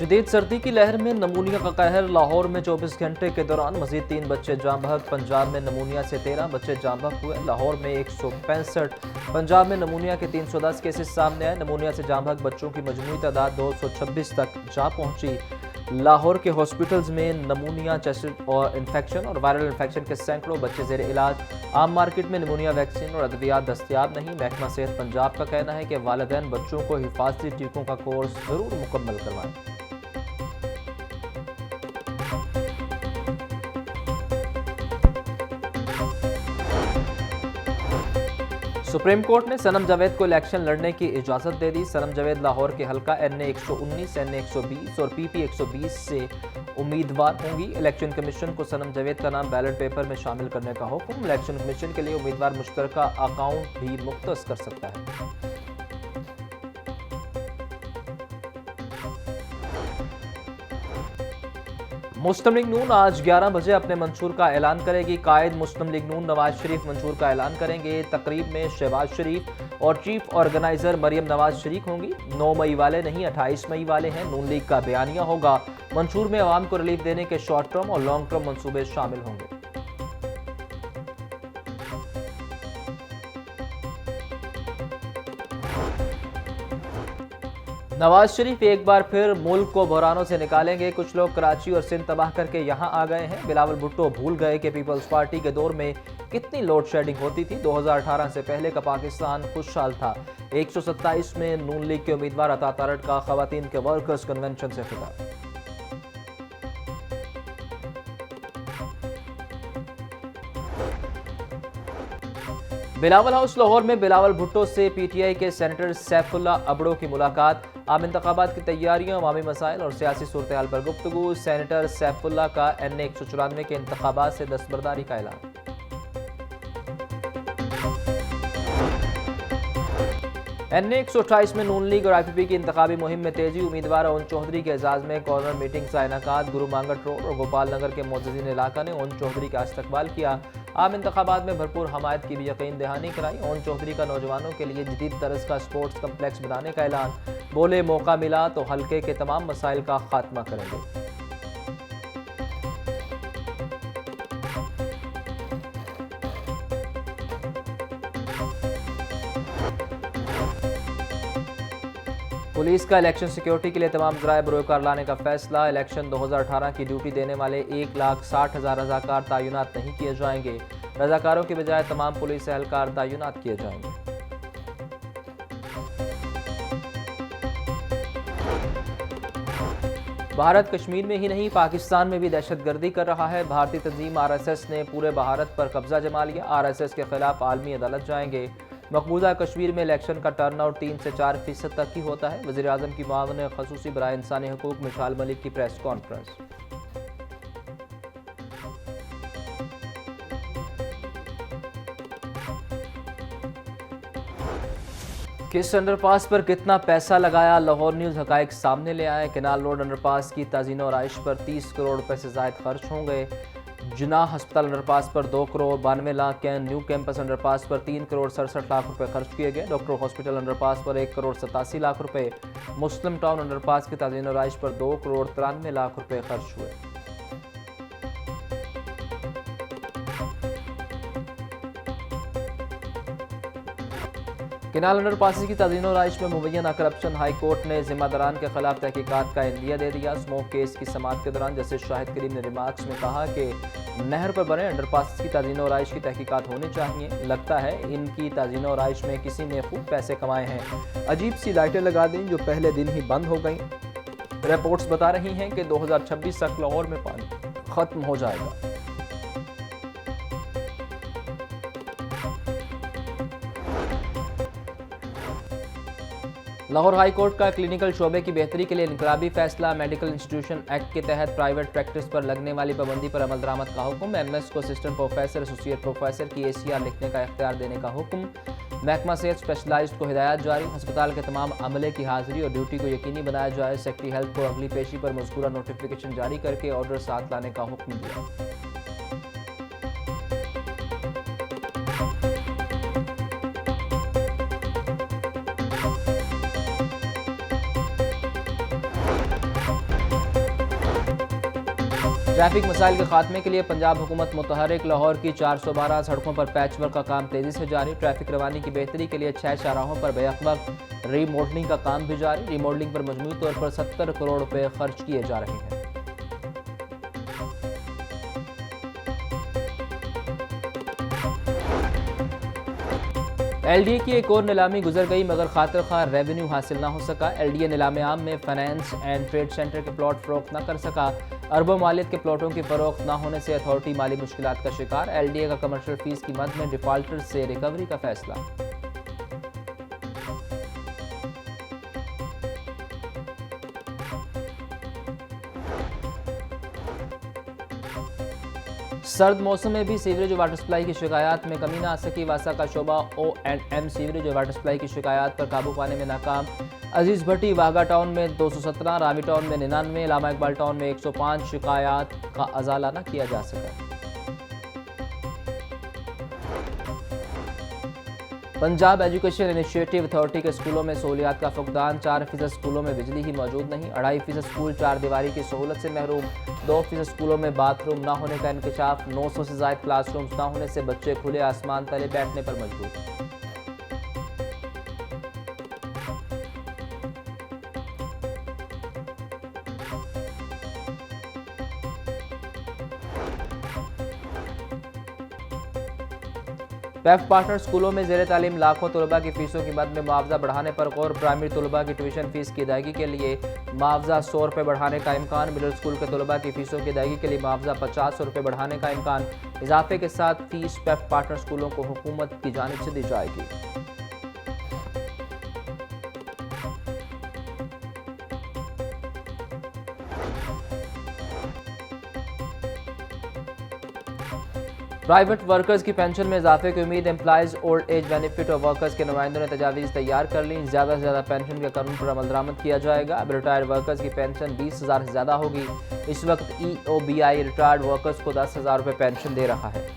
शदीद सर्दी की लहर में नमूनिया का कहर। लाहौर में 24 घंटे के दौरान मजीद 3 बच्चे जाँ बहक। पंजाब में नमूनिया से 13 बच्चे जाँ बहक हुए। लाहौर में 165, पंजाब में नमूनिया के 310 केसेस सामने आए। नमूनिया से जाँ बहक बच्चों की मजमूई तादाद 226 तक जा पहुंची। लाहौर के हॉस्पिटल्स में नमूनिया, चेस्ट और इन्फेक्शन और वायरल इन्फेक्शन के सैकड़ों बच्चे जेर इलाज। आम मार्केट में नमूनिया वैक्सीन और अद्वियात दस्तियाब नहीं। महकमा सेहत पंजाब का कहना है कि वालिदैन बच्चों को हिफाजती टीकों का कोर्स जरूर मुकम्मल करवाएं। सुप्रीम कोर्ट ने सनम जावेद को इलेक्शन लड़ने की इजाजत दे दी। सनम जावेद लाहौर के हलका NA 119, NA 120 और PP 120 से उम्मीदवार होंगी। इलेक्शन कमीशन को सनम जावेद का नाम बैलेट पेपर में शामिल करने का हुक्म। इलेक्शन कमीशन के लिए उम्मीदवार मुश्तरका अकाउंट भी मुख्तस कर सकता है। मुस्लिम लीग नून आज 11 बजे अपने मंशूर का ऐलान करेगी। कायद मुस्लिम लीग नून नवाज शरीफ मंशूर का ऐलान करेंगे। तकरीब में शहबाज शरीफ और चीफ ऑर्गेनाइजर मरियम नवाज शरीक होंगी। 9 मई वाले नहीं, 28 मई वाले हैं। नून लीग का बयानिया होगा। मंशूर में अवाम को रिलीफ देने के शॉर्ट टर्म और लॉन्ग टर्म मंसूबे शामिल होंगे। नवाज शरीफ एक बार फिर मुल्क को बहरानों से निकालेंगे। कुछ लोग कराची और सिंध तबाह करके यहां आ गए हैं। बिलावल भुट्टो भूल गए कि पीपल्स पार्टी के दौर में कितनी लोड शेडिंग होती थी। 2018 से पहले का पाकिस्तान खुशहाल था। 127 में नून लीग के उम्मीदवार अता तारड़ का खवातीन के वर्कर्स कन्वेंशन से खिताब। बिलावल हाउस लाहौर में बिलावल भुट्टो से PTI के सेनेटर सैफुल्ला अबड़ो की मुलाकात। आम इंतखाबात की तैयारियों, अवामी मसाइल और सियासी सूरत-ए-हाल पर गुफ्तगू। सेनेटर सैफुल्ला का NA 194 के इंतखाबात से दस्तबरदारी का ऐलान। NA 128 में नून लीग और IPP की इंतखाबी मुहिम में तेजी। उम्मीदवार ओन चौधरी के एजाज में कॉर्नर मीटिंग का इनेकाद। गुरु मांगट रोड और गोपाल नगर के मोअज़्ज़िज़ीन इलाका ने ओन चौधरी का इस्तकबाल किया। आम इंतखाबात में भरपूर हमायत की भी यकीन दहानी कराई। ओन चौधरी का नौजवानों के लिए जदीद तर्ज का स्पोर्ट्स कम्प्लेक्स बनाने का ऐलान। बोले मौका मिला तो हल्के के तमाम मसाइल का खात्मा करेंगे। पुलिस का इलेक्शन सिक्योरिटी के लिए तमाम ज़राए बरोकार लाने का फैसला। इलेक्शन 2018 की ड्यूटी देने वाले 1,60,000 रजाकार तैनात नहीं किए जाएंगे। रजाकारों के बजाय तमाम पुलिस एहलकार तैनात किए जाएंगे। भारत कश्मीर में ही नहीं, पाकिस्तान में भी दहशतगर्दी कर रहा है। भारतीय तंजीम RSS ने पूरे भारत पर कब्जा जमा लिया। RSS के खिलाफ आलमी अदालत जाएंगे। मकबूजा कश्मीर में इलेक्शन का टर्नआउट 3 से 4% तक ही होता है। वज़ीर आज़म की मुआविन ख़ुसूसी बराए इंसानी हकूक़ मिशाल मलिक की प्रेस कॉन्फ्रेंस। किस अंडरपास पर कितना पैसा लगाया, लाहौर न्यूज़ हकाइक सामने ले आए। केनाल रोड अंडरपास की ताज़ीन और आइश पर 30 करोड़ रुपए से ज़ायद खर्च होंगे। जिनाह अस्पताल अंडरपास पर 2 crore 92 lakh. New campus underpass पर 3 करोड़ 67 लाख रुपए खर्च किए गए। डॉक्टर हॉस्पिटल अंडरपास पर 1 करोड़ 87 लाख रुपए। मुस्लिम टाउन अंडरपास की ताज़ीन और आइश पर 2 करोड़ 93 लाख रुपए खर्च हुए। केनाल अंडरपास की ताज़ीन और आइश में मुबैना करप्शन। हाई कोर्ट ने जिम्मेदारान के खिलाफ तहकीकात का इंदिया दे दिया। स्मोक केस की समाअत के दौरान जस्टिस शाहिद करीम ने रिमार्क्स में कहा कि नहर पर बने अंडरपास की ताज़ीन और आइश की तहकीकात होनी चाहिए। लगता है इनकी ताज़ीन और आइश में किसी ने खूब पैसे कमाए हैं। अजीब सी लाइटें लगा दी जो पहले दिन ही बंद हो गई। रिपोर्ट्स बता रही हैं कि 2026 तक लाहौर में पानी खत्म हो जाएगा। लाहौर हाई कोर्ट का क्लिनिकल शोबे की बेहतरी के लिए इनकलाबी फैसला। मेडिकल इंस्टीट्यूशन एक्ट के तहत प्राइवेट प्रैक्टिस पर लगने वाली पाबंदी पर अमल दरामद का हुक्म। MS को असिस्टेंट प्रोफेसर, एसोसिएट प्रोफेसर की ACR लिखने का इख्तियार देने का हुक्म। महकमा सेहत स्पेशलाइज्ड को हिदायत जारी। अस्पताल के तमाम अमले की हाजिरी और ड्यूटी को यकीनी बनाया जाए। सेक्रेटरी हेल्थ को अगली पेशी पर मज़कूरा नोटिफिकेशन जारी करके ऑर्डर साथ लाने का हुक्म दिया। ट्रैफिक मसाइल के खात्मे के लिए पंजाब हुकूमत मुतहरिक। लाहौर की 412 सड़कों पर पैचवर्क का काम तेजी से जारी। ट्रैफिक रवानी की बेहतरी के लिए 6 शाहराहों पर बेवक्त रीमॉडलिंग का काम भी जारी। रीमॉडलिंग पर मजमूई तौर पर 70 करोड़ रुपए खर्च किए जा रहे हैं। LDA की एक और नीलामी गुजर गई मगर खातिर खां रेवेन्यू हासिल ना हो सका। LDA नीलाम आम में फाइनेंस एंड ट्रेड सेंटर के प्लॉट फरोख्त न कर सका। अरबों मालियत के प्लॉटों की फरोख्त न होने से अथॉरिटी माली मुश्किलात का शिकार। LDA का कमर्शियल फीस की मद में डिफाल्टर से रिकवरी का फैसला। सर्द मौसम में भी सीवरेज और वाटर सप्लाई की शिकायत में कमी न आ सकी। वासा का शोबा O&M सीवरेज और वाटर सप्लाई की शिकायत पर काबू पाने में नाकाम। अजीज भट्टी वाघा टाउन में 217, रावी टाउन में 99, लामा इकबाल टाउन में 105 शिकायत का अजाला न किया जा सका। पंजाब एजुकेशन इनिशिएटिव अथॉरिटी के स्कूलों में सहूलियात का फुकदान। 4% स्कूलों में बिजली ही मौजूद नहीं। 2.5% स्कूल 4 दीवारी की सहूलत से महरूम। 2% स्कूलों में बाथरूम न होने का इंकशाफ। 900 से ज़ायद क्लासरूम्स न होने से बच्चे खुले आसमान तले बैठने पर मजबूर। पैफ पार्टनर स्कूलों में ज़ेर तालीम लाखों तलबा की फ़ीसों की मद में मुआवजा बढ़ाने पर गौर। प्राइमरी तलबा की ट्यूशन फ़ीस की अदायगी के लिए मुआवजा 100 रुपये बढ़ाने का इम्कान। मिडिल स्कूल के तलबा की फ़ीसों की अदायगी के लिए मुआवजा 50 रुपये बढ़ाने का इम्कान। इजाफे के साथ फ़ीस पैफ पार्टनर स्कूलों को हुकूमत की जानिब से दी जाएगी। प्राइवेट वर्कर्स की पेंशन में इजाफे की उम्मीद। एम्प्लॉइज ओल्ड एज बेनिफिट और वर्कर्स के नुमाइंदों ने तजावीज़ तैयार कर ली। ज़्यादा से ज़्यादा पेंशन के कानून पर अमल दरामद किया जाएगा। अब रिटायर्ड वर्कर्स की पेंशन 20,000 से ज़्यादा होगी। इस वक्त EOBI रिटायर्ड वर्कर्स को 10,000 रुपये पेंशन दे रहा है।